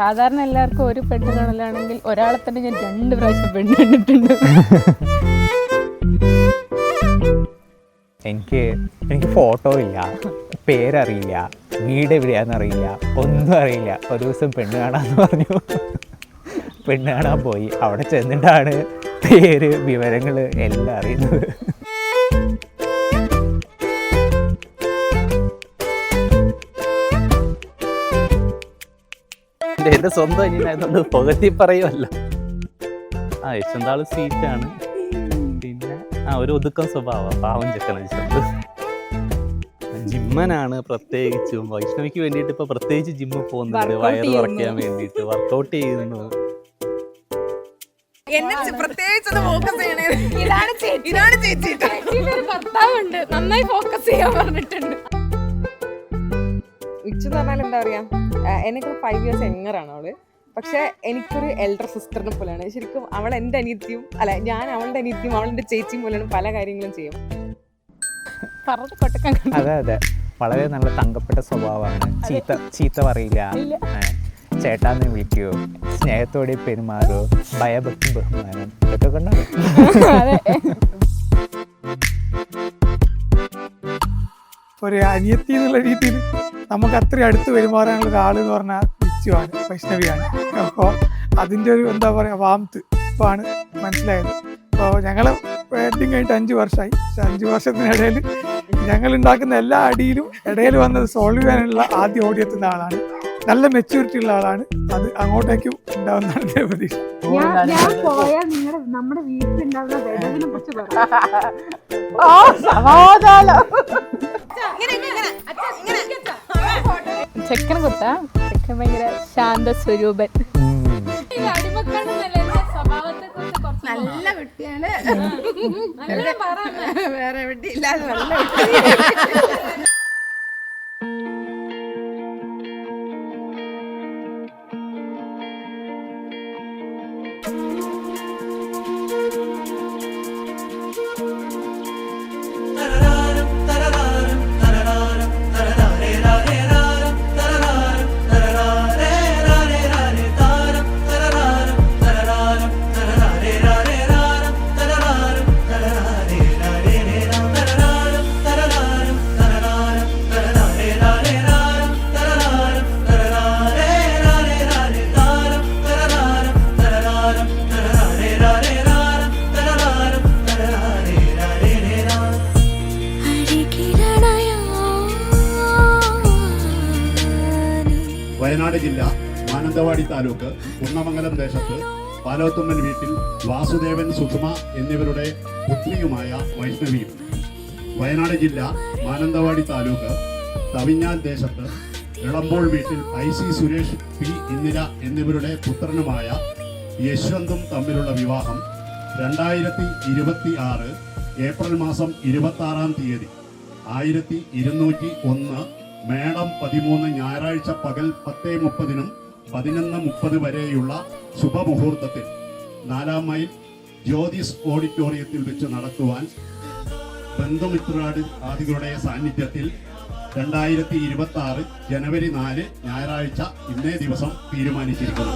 സാധാരണ എല്ലാവർക്കും ഒരു പെണ്ണ് കാണലാണെങ്കിൽ ഒരാളെ തന്നെ ഞാൻ 2 പ്രാവശ്യം പെണ്ണ് കണ്ടിട്ടുണ്ട്. എനിക്ക് ഫോട്ടോ ഇല്ല, പേരറിയില്ല, വീട് എവിടെയാണെന്നറിയില്ല, ഒന്നും അറിയില്ല. ഒരു ദിവസം പെണ്ണ് കാണാമെന്ന് പറഞ്ഞു. പെണ്ണ് കാണാൻ പോയി. അവിടെ ചെന്നിട്ടാണ് പേര്, വിവരങ്ങൾ എല്ലാം അറിയുന്നത്. എൻ്റെ സ്വന്തം അനിയനായതുകൊണ്ട് പുകഴ്ത്തി പറയുമല്ലോ. യശന്താള് സീറ്റാണ്. പിന്നെ ഒരു ഒതുക്കം സ്വഭാവം, പാവം ചെക്കൻ യശന്ത്. ജിമ്മനാണ് പ്രത്യേകിച്ചും. വൈഷ്ണവിക്ക് വേണ്ടിയിട്ട് ഇപ്പൊ പ്രത്യേകിച്ച് ജിമ്മിൽ പോകുന്നുണ്ട്, വയറ് കുറയ്ക്കാൻ വേണ്ടിയിട്ട് വർക്കൗട്ട് ചെയ്യുന്നു. നന്നായി ഫോക്കസ് ചെയ്യാൻ പറഞ്ഞിട്ടുണ്ട്. വിച്ചു എന്ന് പറഞ്ഞാൽ എന്താ പറയാ, എനിക്ക് 5 years യങ്ങറാണ് അവള്. പക്ഷെ എനിക്കൊരു എൽഡർ സിസ്റ്ററിനെ പോലെയാണ്. ശരിക്കും അവൾ എൻ്റെ അനിയത്തിയും, അല്ല ഞാൻ അവളുടെ അനിയത്തിയും അവളുടെ ചേച്ചിയും പോലെയാണ്. പല കാര്യങ്ങളും ചെയ്യും. അതെ, വളരെ നല്ല തങ്കപ്പെട്ട സ്വഭാവമാണ്. ചീത്ത പറയില്ല, ചേട്ടാന്ന് വിളിക്കോ, സ്നേഹത്തോടെ പെരുമാറോ, ഭയഭക്തി ബഹുമാനം, ഇതൊക്കെ കൊണ്ടാണ്. ഒരു അനിയത്തി എന്നുള്ള രീതിയിൽ നമുക്ക് അത്രയും അടുത്ത് പെരുമാറാനുള്ള ഒരാൾ എന്ന് പറഞ്ഞാൽ വിച്ചുവാണ്, വൈഷ്ണവിയാണ്. അപ്പോൾ അതിൻ്റെ ഒരു എന്താ പറയുക വാംത്ത് ഇപ്പോൾ ആണ് മനസ്സിലായത്. അപ്പോൾ ഞങ്ങൾ വെഡിങ് കഴിഞ്ഞിട്ട് 5 വർഷമായി. പക്ഷെ 5 വർഷത്തിനിടയിൽ ഞങ്ങൾ ഉണ്ടാക്കുന്ന എല്ലാ അടിയിലും ഇടയിൽ വന്നത് സോൾവ് ചെയ്യാനുള്ള ആദ്യം ഓടിയെത്തുന്ന ആളാണ്. നല്ല മെച്യൂരിറ്റി ഉള്ള ആളാണ്. അത് അങ്ങോട്ടേക്കും ഉണ്ടാവുന്നതാണ് എൻ്റെ പ്രതീക്ഷ. നമ്മുടെ വീട്ടിലുണ്ടാവുന്ന ചെക്കനെ കുത്താ. ചെക്കൻ ഭയങ്കര ശാന്ത സ്വരൂപൻ, നല്ല കുട്ടിയാണ്. വേറെ വെട്ടിയില്ലാതെ നല്ല വയനാട് ജില്ല മാനന്തവാടി താലൂക്ക് കുന്നമംഗലം ദേശത്ത് പാലോത്തുമ്മൻ വീട്ടിൽ വാസുദേവൻ, സുഷമ എന്നിവരുടെ പുത്രിയുമായ വൈഷ്ണവിയും, വയനാട് ജില്ല മാനന്തവാടി താലൂക്ക് തവിഞ്ഞാൽ ദേശത്ത് ഇളമ്പോൾ വീട്ടിൽ IC സുരേഷ്, P ഇന്ദിര എന്നിവരുടെ പുത്രനുമായ യശ്വന്തും തമ്മിലുള്ള വിവാഹം 2026 ഏപ്രിൽ മാസം 26-ാം തീയതി 1201 മേടം 13 ഞായറാഴ്ച പകൽ 10:30 11:30 വരെയുള്ള ശുഭമുഹൂർത്തത്തിൽ 4 മൈൽ ജ്യോതിസ് ഓഡിറ്റോറിയത്തിൽ വെച്ച് നടത്തുവാൻ ബന്ധുമിത്രാദികളുടെ സാന്നിധ്യത്തിൽ 2026 ജനുവരി 4 ഞായറാഴ്ച ഇന്നേ ദിവസം തീരുമാനിച്ചിരിക്കുന്നു.